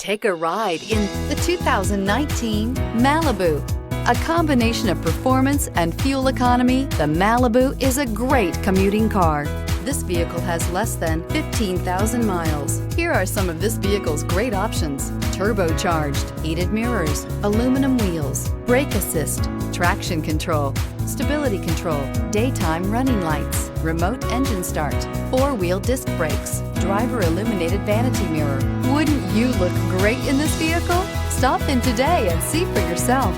Take a ride in the 2019 Malibu. A combination of performance and fuel economy, the Malibu is a great commuting car. This vehicle has less than 15,000 miles. Here are some of this vehicle's great options: turbocharged, heated mirrors, aluminum wheels, brake assist, traction control, stability control, daytime running lights, remote engine start, four-wheel disc brakes, driver illuminated vanity mirror. Wouldn't you look great in this vehicle? Stop in today and see for yourself.